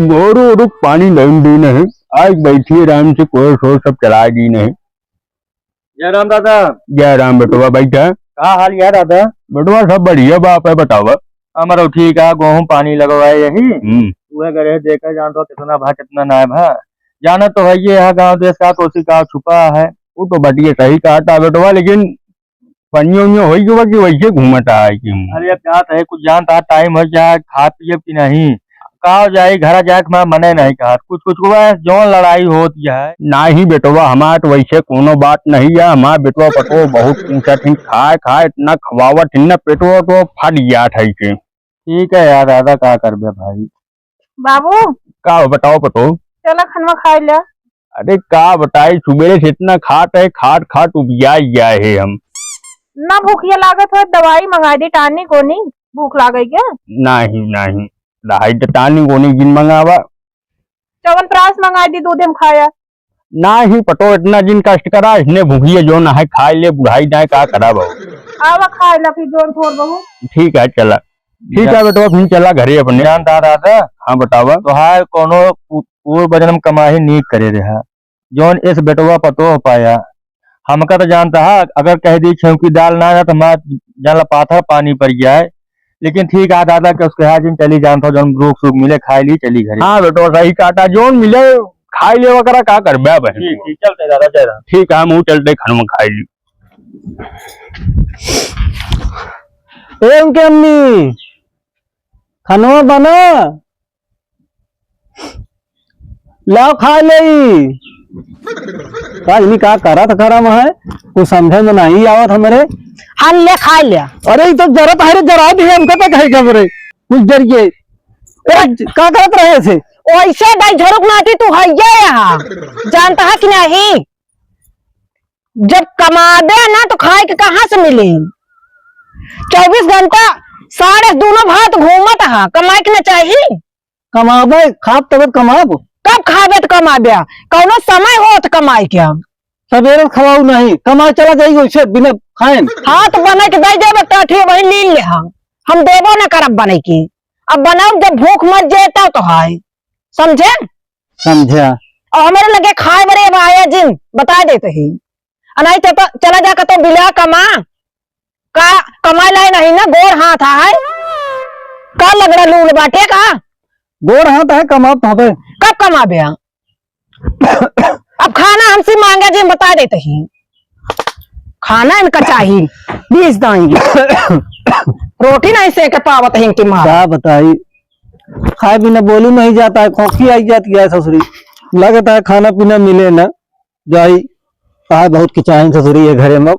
गोरू रुक पानी नहीं दी नहीं। आज बैठी आराम से कोई शोर सब चला दी नहीं। जय राम दादा। जय राम बेटवा बैठा। कहा हाल यार दादा? बेटवा सब बढ़िया बाप है बतावा। हमारा ठीक है, गेहूं पानी लगवाए यही वह करे देखा जान तो कितना भा कितना ना भा जाना तो है ये है गांव देश का कोसी का छुपा है। वो तो बढ़िया सही कहा था बेटवा, लेकिन पनियो हो गया कि वैसे घूमता है कि अरे अब जाता है कुछ जानता टाइम हो जाए खा पिए कि नहीं कहा जाए घर जाए मैं मने नहीं कहा कुछ कुछ हुआ है जो लड़ाई होती है ना ही बेटवा। हमारा तो वैसे कोनो बात नहीं है। हमारा बेटवा पतो बहुत ऊंचा थी, खाए खाए इतना खवावट न पेटवा तो फट गया था। ठीक है यार दादा क्या कर भाई। बाबू का बताओ पतो। चला खनवा खा लिया। अरे का बताए सुबह से इतना खाट है, खाट खाट उबिया गया है हम। ना भूखिया लागत हो दवाई मंगा दी टानी को नहीं भूख लागे क्या? नहीं नहीं दहाई टानी को नहीं जिन मंगावा। चवन प्रास मंगा दी दूध हम खाया। ना ही पटो इतना जिन कष्ट करा इसने भूखिए जो ना है खा ले बुढ़ाई जाए का करा बहु। आवा खा ला फिर जोन थोड़ बहु। ठीक है चला। ठीक है बेटवा फिर चला घरे अपने। जानता दादा हाँ बतावा। तो हाय कोनो पूर्व जन्म कमाही नीक करे रहा जोन इस बेटवा पतो हो पाया हमका तो जानता है अगर कह दी छौकी दाल ना ना तो हमारा जान पाथर पानी पड़ गया है। लेकिन ठीक है दादा के उसके हाथ चली जानता हूँ जौन रूख सूख मिले खाई ली चली घरे। हाँ बेटवा सही काटा जोन मिले खाई ले वगैरह का कर बहन। ठीक चलते दादा चल। ठीक है मुँह चलते खान में खाई ली। उनके अम्मी खानवा बना लाओ खा ले। का करा था खरा है कुछ समझे में नहीं आवत हमारे। हम ले खा लिया। अरे तो जरा तारे जरा भी हमको तो कहे खबरे कुछ जरिए का करत रहे थे वैसे दाई झड़क नाटी तू है यहाँ जानता है कि नहीं? जब कमा दे ना तो खाए के कहाँ से मिले? 24 घंटा साढ़े दोनों भात घूमत है कमाए के न चाहिए। कमाबे खाब तब कमाब कब खाबे तो कमा दे कौनो समय हो तो कमाए के हम सवेरे खवाऊ नहीं कमा चला जाएगी वैसे बिना खाए। हाथ बना के दे देवे टाठी वही ली ले हम देवो न करब बने की। अब बनाओ जब भूख मर जाता तो है समझे समझा। और हमारे लगे खाए बड़े अब आया जिन बता देते ही नहीं तो चला जाकर तो बिला कमा का कमाई लाई नहीं ना गोर हाथ है का लग रहा लूल बाटे का गोर हाथ है कमाब तो कब कमा बे अब खाना हमसे मांगे जी बता देते ही खाना इनका चाहिए 20 दाई रोटी नहीं सेक पावत है इनकी माँ। क्या बताई खाए बिना बोलू नहीं जाता है खोखी आई जाती है ससुरी लगता है खाना पीना मिले ना जाई कहा बहुत किचाइन ससुरी है घरे में।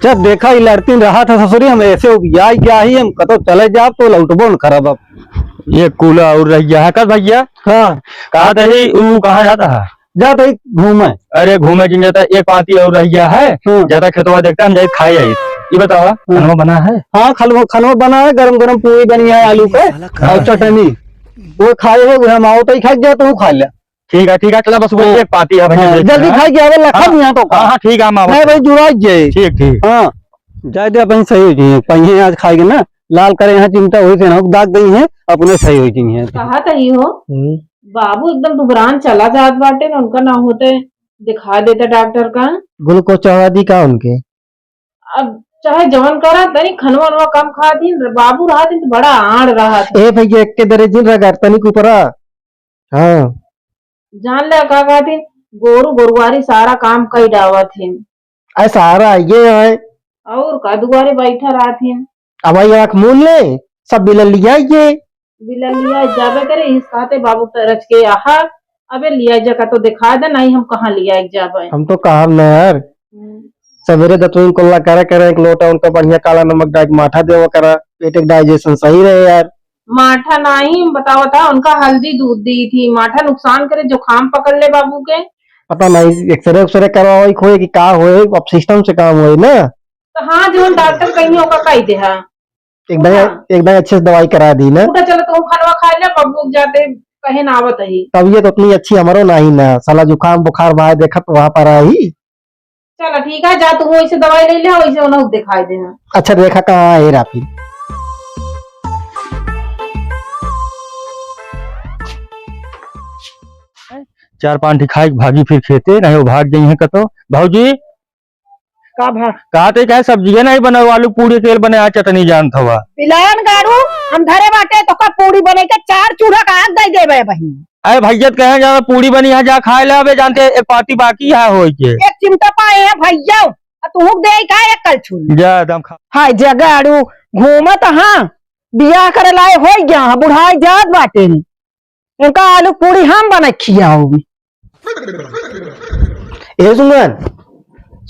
जब देखा ही लड़ती रहा था ससुरी हम ऐसे क्या ही हम कतो चले जाओ तो लौटबो न खराब। अब ये कूला और रहिया है कल भैया। हाँ कहा था ही वो कहाँ जाता है? जाता ही घूमे। अरे घूमे जिन जाता एक पाती और रहिया है ज्यादा खेतवा देखता हम जाए खाई आई। ये बतावा खाना बना है? हाँ खाना बना है गरम गरम पूरी बनी है आलू के और चटनी वो खाए हो हम आओ तो ही खा गया तो खा लिया। ठीक है चला बस वो एक पाती है भैया जल्दी खा गया लखा यहाँ तो। हाँ ठीक है नहीं भाई जुड़ा जाए। ठीक हाँ जाए अपन सही हो जाइए पहिए आज खाएंगे ना लाल करे यहाँ चिंता हुई थे ना दाग गई है अपने सही हो जाइए। कहा तही हो बाबू एकदम दुबरान चला जात बाटे ना उनका ना होते दिखा देता डॉक्टर का ग्लूकोज चढ़ा दी का उनके। अब चाहे जवन करा तनी खनवा वनवा कम खा थी बाबू रहा थी तो बड़ा आड़ रहा था। ए भैया एक के दरे जिन रगा तनी ऊपरा। हाँ जान ले का थी गोरू गोरुवारी सारा काम कई डावा थी सारा ये है और का दुआरे बैठा रहा थी। अब आँख मूल ले सब बिल लिया ये बिला लिया जाबे करे इस खाते बाबू रच के आहा अबे लिया जगह तो दिखा दे नहीं हम कहाँ लिया एक जाबे। हम तो कहा न यार सवेरे दतून कोल्ला करा एक लोटा उनका बढ़िया काला नमक डाल माठा देवा करा पेट एक डाइजेशन सही रहे यार। माठा नहीं बतावा था उनका हल्दी दूध दी थी माठा नुकसान करे जुकाम पकड़ ले बाबू के। पता नहीं एक्सरे उक्सरे करवाओ खोए कि का होए अब सिस्टम से काम होए ना। तो हाँ जो डॉक्टर कहीं होगा कही दे हाँ एकदम अच्छे से दवाई करा दी ना। उठा चलो तुम खानवा खा लिया बबू जाते कहे ना आवत ही तबीयत उतनी अच्छी हमारो नहीं ना साला जुकाम बुखार भाई देखा तो वहां पर आई। चलो ठीक है, जा तू वैसे दवाई ले ले, वैसे उन्हें दिखाई देना। अच्छा देखा कहाँ है रा फिर। चार पांच खाए भागी फिर खेते नहीं वो भाग गई है कतो। भाजी का भा कहा थे क्या सब्जी नहीं बना, आलू पूरी तेल बने आ चटनी जानत हवा। पिलायन गाड़ू हम घरे बाटे तो का पूरी बने के 4 चूल्हा का आग दे देबे बहिन। अरे भैया कहे जा पूरी बनी है जा खाए ले अबे जानते एक पार्टी बाकी है हो के एक चिमटा पाए हैं भैया, तू दे का एक कल छू जा एकदम खा। हाय जगाड़ू घूमत हाँ बियाह करे लाए हो गया बुढ़ाई जात बाटे नी। उनका आलू पूरी हम बना खियाओगी। ए सुमन,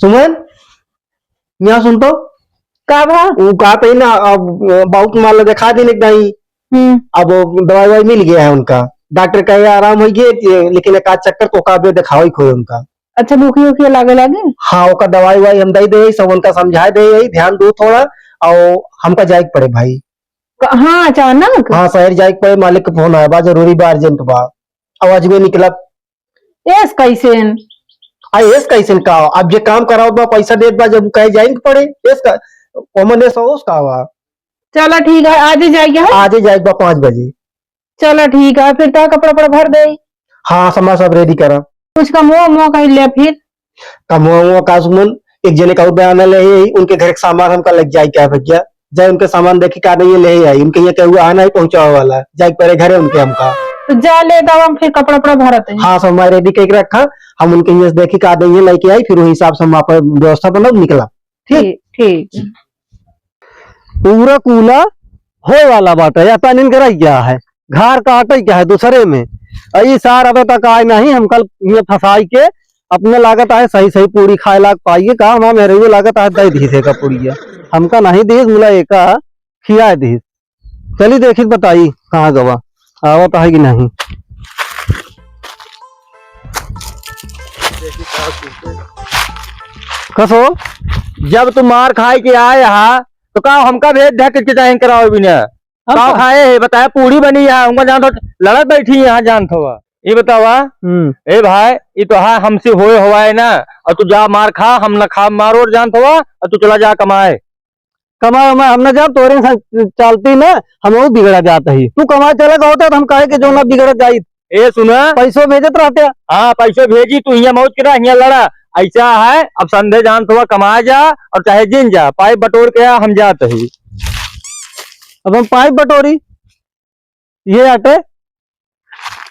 सुमन यहाँ सुन तो का भा वो कहा था ना अब बहुत मान दिखा देने नहीं। अब दवाई ववाई मिल गया है उनका, डॉक्टर कहे आराम हो गए, लेकिन एक आध चक्कर तो का भी दिखाओ ही खोए उनका। अच्छा भूखी उखी लागे हाँ ओका दवाई वाई हम दे दे सब उनका समझा दे, ध्यान दो थोड़ा। और हमका जाए पड़े भाई। हाँ अचानक हाँ शहर जाए पड़े, मालिक का फोन आया बा, जरूरी बा, अर्जेंट बा। आवाज में निकला एस कैसे एस कैसे का अब जे काम कराओ बा पैसा देत बा, जब कहे जाएंगे पड़े एस का कॉमन एस हो उसका बा। चलो ठीक है आज ही जाएगा। आज ही जाएगा 5 बजे। चलो ठीक है फिर तो कपड़ा वपड़ा भर दे। हाँ सामान सब रेडी करा। कुछ का मुँह कह ले फिर कमुआ का सुमन एक जने का बयान ले उनके घर के सामान हमका लग जाए क्या भैया, जाए उनके सामान देखे का नहीं ले आई, उनके ये कहूँ आना ही पहुंचा वाला जाए पड़े घरे उनके हमका। तो जा ले दवा फिर कपड़ा वपड़ा भरत है। हाँ सब रेडी करके रखा, हम उनके ये देखे का देंगे लेके आई, फिर उस हिसाब से हम वहाँ पर व्यवस्था बना निकला। ठीक ठीक पूरा कूला हो वाला बात है, ऐसा नहीं करा क्या है घर का आटा क्या है दूसरे में। अई सार अबे तक आए नहीं, हम कल ये फंसाई के अपने लागत है सही सही पूरी खाए लाग पाइए का हम मेरे को लागत है दे दी का पूरी हमका नहीं दी मुला एक खिया दी। चली देखी बताई कहाँ गवा आवत है कि नहीं। कसो जब तुम मार खाए के आए यहाँ तो का हमका भेज दे के चाहे कराओ भी ना का खाए है बताया पूरी बनी है उनका जान तो लड़क बैठी है यहाँ जान थोड़ा ये बतावा। ए भाई ये तो हाँ हमसे होए हुआ है ना, और तू जा मार खा हम न खा मारो और जान थोड़ा और तू चला जा कमाए कमाए हम न जा तोरे चलती ना हम वो बिगड़ा जाता ही, तू कमाए चलेगा होता तो हम कहे के जो ना बिगड़ जाई। ए सुना पैसों भेजत रहते। हाँ पैसे भेजी तू यहाँ मौज करा यहाँ लड़ा ऐसा है। अब संधे जान थोड़ा कमाए जा और चाहे जिन जा पाइप बटोर के हम जाते ही। अब हम पाइप बटोरी ये आटे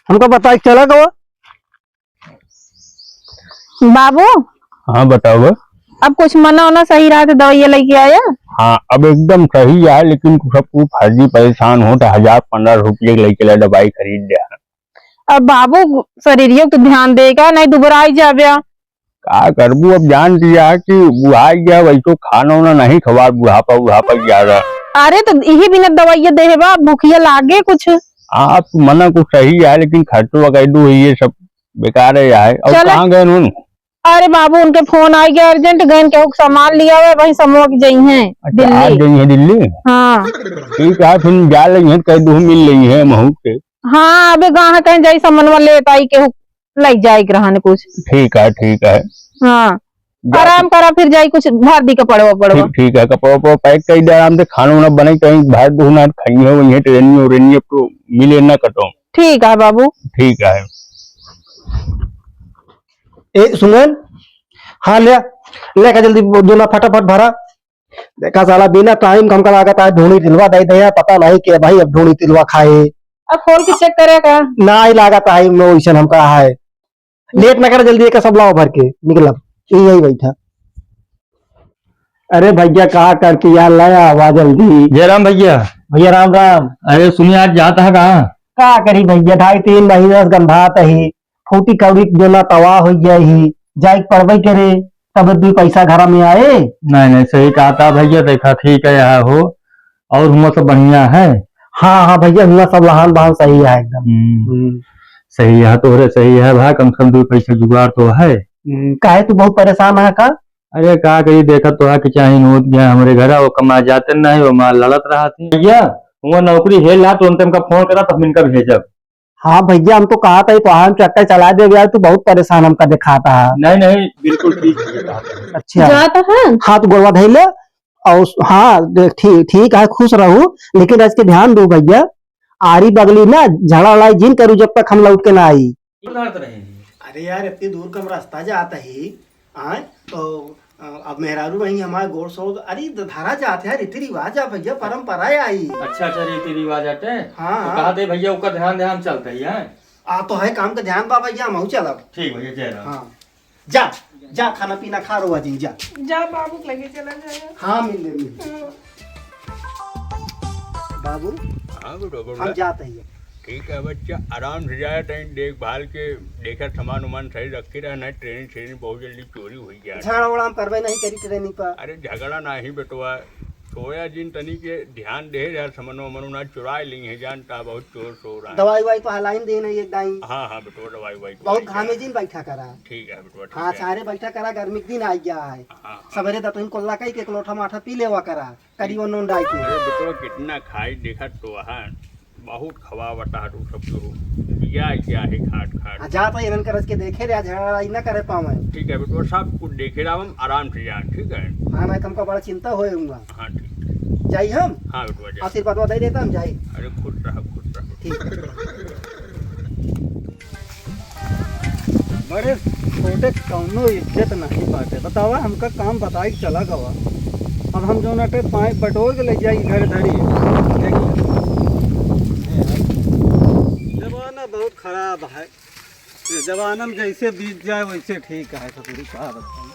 हमको बता चला गवा। बाबू हाँ बताओ। अब कुछ मना होना सही रहा तो दवाइयाँ लेके आया। हाँ अब एकदम सही है, लेकिन सबको फर्जी परेशान हो तो 1000-1500 रुपये लेके दवाई खरीद दिया। अब बाबू शरीर तो ध्यान देगा नहीं दुबराई जावे। का करबू अब जान दिया कि बुढ़ा गया वैसे खाना वाना नहीं खवा बुढ़ापा ज्यादा। अरे तो यही बिना दवाइयाँ देवा भूखिया लागे कुछ। आप मना कुछ सही है, लेकिन खर्चो वगैरह ये सब बेकार है यार। और कहाँ गए उन? अरे बाबू उनके फोन आ गया अर्जेंट, गए के सामान लिया हुआ वही समूह की गई है अच्छा, आज गई है दिल्ली। हाँ ठीक है फिर जा रही है कई दो मिल रही है महू के। हाँ अबे गाँव कहीं जाई समनवा ले ताई के लग जाए ग्रहण कुछ। ठीक है हाँ आराम करा फिर जाई कुछ भार दी का पड़वा। ठीक है कपड़ा वपड़ा पैक कर दे, आराम से खाना वाना बने कहीं भाई दो ना खाई हो वही ट्रेन तो मिले ना कटो। ठीक है बाबू ठीक है। ए सुमन हाँ ले का जल्दी दोना फटाफट भरा। देखा साला बिना टाइम हमका लागत है ढूंढी तिलवा दे दे पता नहीं के भाई अब ढूंढी तिलवा खाए अब खोल के चेक करेगा ना ही लागत है वैसा हमका है। लेट ना कर जल्दी एक सब लाओ भर के निकला यही बैठा। अरे भैया कहा करके यार लाया आवाज जल्दी। जयराम भैया। भैया राम राम। अरे सुनिए आज जाता है कहाँ का करी भैया 2.5-3 महीने गंधात ही फूटी कौड़ी जो ना तवा हो ही जाए पड़वे करे तब भी पैसा घर में आए। नहीं सही कहा था भैया, देखा ठीक है यहाँ हो और हुआ सब बढ़िया है। हाँ भैया हुआ सब लहान बहान सही है एकदम। सही है तोहरे सही है भाई, कम से कम 2 पैसे जुगाड़ तो है। काहे तू बहुत परेशान है का? अरे का कही देखा तो है कि चाहे नोट गया हमारे घर वो कमा जाते नहीं वो माल लड़त रहा थी भैया वो नौकरी हेल रहा तो उनका फोन करा तो हम इनका भेजब। हाँ भैया, हम तो कहा था पहाड़ में ट्रैक्टर चला दे गया, तू बहुत परेशान हमका दिखाता है। नहीं नहीं बिल्कुल ठीक है। अच्छा जाता है हाँ तो गोलवा धैले और हाँ ठीक ठीक है, खुश रहूं, लेकिन इसके ध्यान दो भैया, आरी बगली ना झगड़ा लड़ाई जिन करूँ जब तक हम लौट के ना आई। अरे यार इतनी दूर का रास्ता जाता ही आए तो अब मेहरारू वहीं हमारे गोड़ सो अरे धारा जाते हैं, रीति रिवाज है भैया, परंपरा आई। अच्छा अच्छा रीति रिवाज आते हैं। हाँ, तो कहा थे भैया उसका ध्यान ध्यान चलता ही है। आ तो है काम का ध्यान बा भैया, हम चलब। ठीक भैया जय राम। हाँ जा जा, खाना पीना खा रो जी, जा जा बाबू लगे चला जाएगा। हाँ मिल ले बाबू, हाँ बेटो हम जाते हैं। ठीक है बच्चा, आराम से जाए, कहीं देखभाल के देखा सामान उमान सही रखे रहना। ट्रेन बहुत जल्दी चोरी हुई गया। झगड़ा उड़ा हम करवे नहीं करी ट्रेनिंग पर। अरे झगड़ा नहीं बेटवा, सोया जिन तनी के ध्यान दे यार, समन वमन ना चुरा ली है, जानता बहुत चोर सो रहा है। दवाई वाई पर लाइन दे नहीं एक दाई। हाँ हाँ बेटवा, दवाई वाई बहुत घामे जिन बैठा करा। ठीक है बेटवा, ठीक हाँ है। सारे बैठा करा, गर्मी के दिन आ गया है। हाँ। सवेरे दतुन कोल्ला कई के लोटा माठा पी लेवा करा, करीबन नोन डाई के। अरे बेटवा कितना खाई देखा तो हाँ, बहुत खवावटा तू सब तो क्या है खाट खाट। जा तो इनन करस के देखे रे, झगड़ा लड़ाई ना करे पावे। ठीक है बेटवा, सब कुछ देखे रहा हम, आराम से जाए। ठीक है। हाँ मैं तुमको बड़ा चिंता होऊंगा। हाँ ठीक, जाई हम हाँ बेटवा जा। आशीर्वाद दे देता हम जाई। अरे खुश रहो खुश रहो। ठीक बड़े छोटे कौनो इज्जत नहीं बाटे, बतावा हमका काम बताई चला गवा। अब हम जो नटे पाइप बटोर के ले जाई घर धरी। जमाना बहुत खराब है, ये जमाना में जैसे बीत जाए वैसे ठीक है। तो पूरी कहा बताई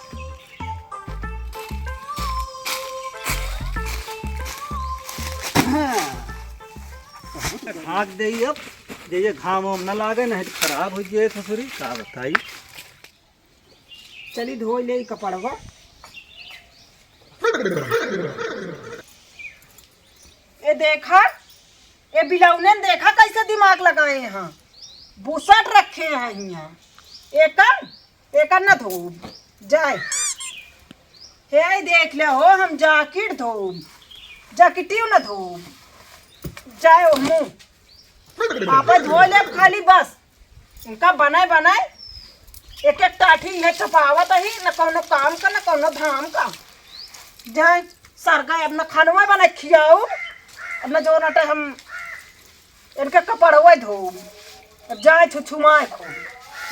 खाद दे, अब जैसे घाम वाम न लागे नहीं तो खराब हो जाए। तो पूरी कहा बताई चली धो ले कपड़वा। ए देखा, ए बिलौने ने देखा कैसे दिमाग लगाए हैं, बुसट रखे हैं यहाँ। एकर न धो जाए, हे देख ले हो, हम जाकिट धो जाकिटियो न धो जाए मुँह पापा धो ले खाली, बस इनका बनाए बनाए एक एक टाठी है छपावत ही, न कोनो काम का न कोनो धाम का। जाए सरगा अब न खानवा बना खियाओ, अब न जो नटे हम इनके कपड़वा धो, अब जाए छुछुमाए खो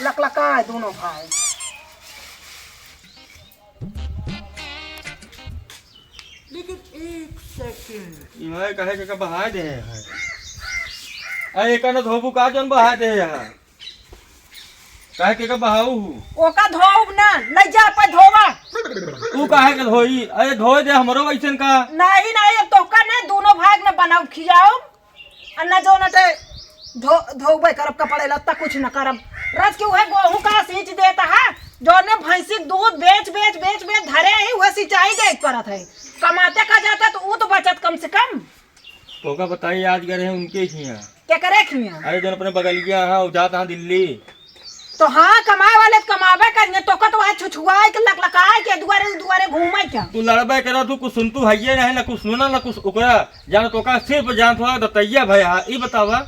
लकलकाए दोनों भाई। लेकिन एक सेकंड इमाय कहे के बहा दे है। अरे का न धोबू का जन बहा दे है, कहे के बहाऊ ओका धोब ना, नहीं जा पे धोवा। तू काहे के धोई? अरे धोए दे हमरो वैसन का। नहीं नहीं, अब तो का ना दोनों भाग न बनाओ खियाओ, अन्ना जो नटे धोबे करब कपड़े लत्ता कुछ न करब। रज के वह गेहूं का सींच देता है, जो ने भैंसी दूध बेच बेच बेच बेच धरे ही वह सिंचाई दे करत है, कमाते का जाता तो वो तो बचत कम से कम। तो का बताइए आज गए हैं उनके ही यहाँ। क्या करे खिया? अरे जो अपने बगलिया हाँ जाता हाँ दिल्ली। तो हाँ कमाए वाले कमावे करेंगे, तो का तो वह छुछुआए के लकलकाए के दुआरे दुआरे घूमे क्या। तू लड़बे करा, तू कुछ सुन तू है नहीं, ना कुछ सुना ना कुछ ओकरा जान, तो का सिर्फ जान थोड़ा दतैया भैया ये बतावा,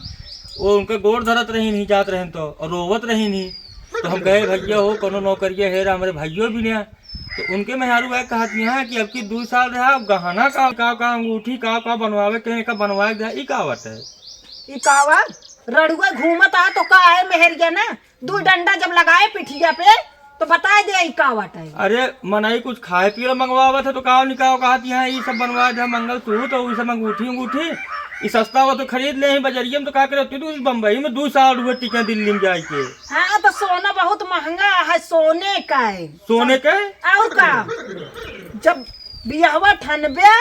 वो उनके गोड़ धरत रही नहीं जात रहे तो और रोवत रही नहीं। तो हम कहे भैया हो कोनो नौकरिया है हमारे भाइयों भी नहीं। तो उनके मेहरू है कहा कि अब की 2 साल रहा गहना का अंगूठी का बनवावे कहीं का बनवाए दे, ई कावत है। ई कावत रड़ुआ घूमता तो का है मेहरिया ना, 2 डंडा जब लगाए पिठिया पे तो बता दे ई कावत है। अरे मनाई कुछ खाए पिए मंगवावा था तो का निकाह कहा ये सब बनवा दे मंगल सूत्र तो सब अंगूठी ये सस्ता हुआ तो खरीद ले, बजरिया में तो क्या करे तू बम्बई में 2 साल हुए टिके दिल्ली में जाए के। हाँ तो सोना बहुत महंगा है, सोने का है। सोने के और का जब बियाहवा ठनबे,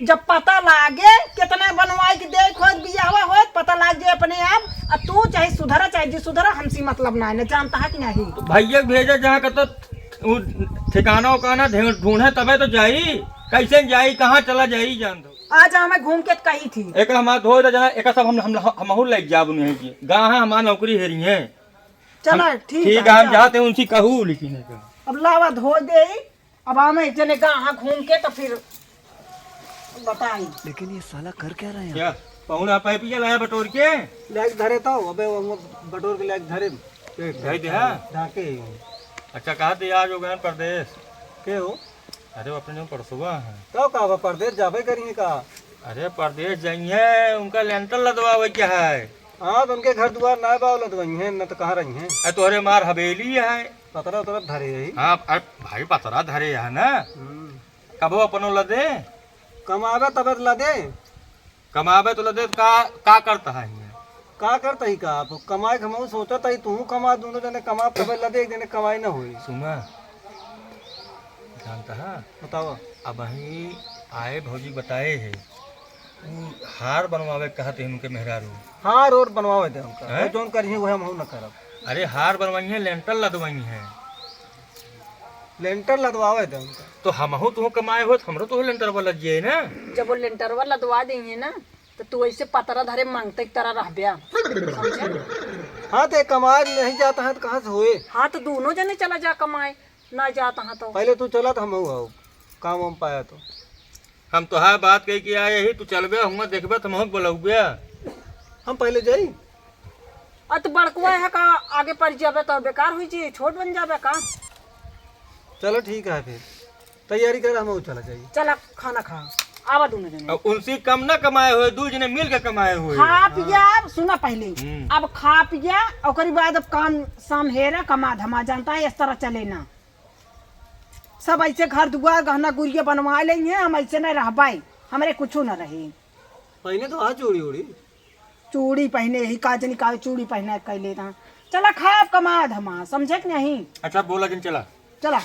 जब पता लागे कितना बनवाई के देख हो बियाहवा हो पता लाग जाए अपने आप। अब तू चाहे सुधरा चाहे जी सुधरा, हमसी मतलब ना है, जानता है कि नहीं। तो भैया भेजा जहाँ का तो ठिकाना उकाना ढूंढे तबे तो जाई, कैसे जाई कहाँ चला जाई जान दो। आज हमें घूम के कही थी एक हमारा धो जना एक सब हम लग जाब नहीं जी गाँव हमारा नौकरी है रही है। चलो ठीक है हम जाते हैं उनसी कहूँ, लेकिन अब लावा धो दे, अब हमें जने गाँव घूम के तो फिर बताई। लेकिन ये साला कर क्या रहे हैं? क्या पहुना पाइपिया लाया बटोर के लेग धरे तो अबे वो बटोर के लेग धरे पेट धई दे हाँ? ढाके अच्छा कहा थे आज हो गए परदेश के हो अरे वो अपने जो परसुआ है तो का परदेश जाबे करिए का अरे परदेश जाइए उनका लेंटर लदवावे क्या है हाँ तो उनके घर द्वार ना बावल दवाई है न तो कहाँ रही हैं अरे तोहरे मार हवेली है पतरा उतरा धरे यही हाँ अरे भाई पतरा धरे है ना कबो अपनो लदे कमावे तबे ला दे कमावे तो लदे तो का करता है ये? का करता ही का आप कमाए खमाऊ सोचता ही तू कमा दोनों जने कमा तबे ला दे एक जने कमाई ना हुई सुना जानता है बताओ अब ही आए भौजी बताए है हार बनवावे कहते हैं उनके मेहरारू हाँ रोड बनवावे दे हमका हैं? जोन करिए वह हम न करब अरे हार बनवाई है लेंटर लदवाई है लेंटर लदवावे दे हमका तो हमहू तुम कमाए हो तो हमरो तो लेंटर वाला लगिए ना जब वो लेंटरवा लदवा देंगे ना तो तू ऐसे पतरा धरे मांगते की तरह रह गया हाँ तो कमाए नहीं जाता है तो कहाँ से हुए हाँ तो दोनों जने चला जा कमाए ना जाता हाँ तो पहले तू चला तो हम आओ काम हम पाया तो हम तो हाँ बात कही कि आए ही तू चलबे हम देखबे तो हम बोलबे हम पहले जाई अत बड़कुआ है का आगे पड़ जाबे तो बेकार हुई जी छोट बन जाबे का चलो ठीक है फिर तैयारी कर हम चला जाइए चला खाना खा आवा दोनों जने अब उनसे कम ना कमाए हुए दू जने मिल के कमाए हुए खा पिया सुना पहले हम्म। अब खा पिया और बाद अब काम शाम हेरा कमा धमा जानता है इस तरह चले ना सब ऐसे घर दुआर गहना गुड़िया बनवा लेंगे हम ऐसे नहीं रह पाए हमारे कुछ न रहे पहले तो हाँ चूड़ी उड़ी चूड़ी पहने ही काजनी का चूड़ी पहने कैले था चला खा कमा धमा समझे कि नहीं अच्छा बोला जिन चला चला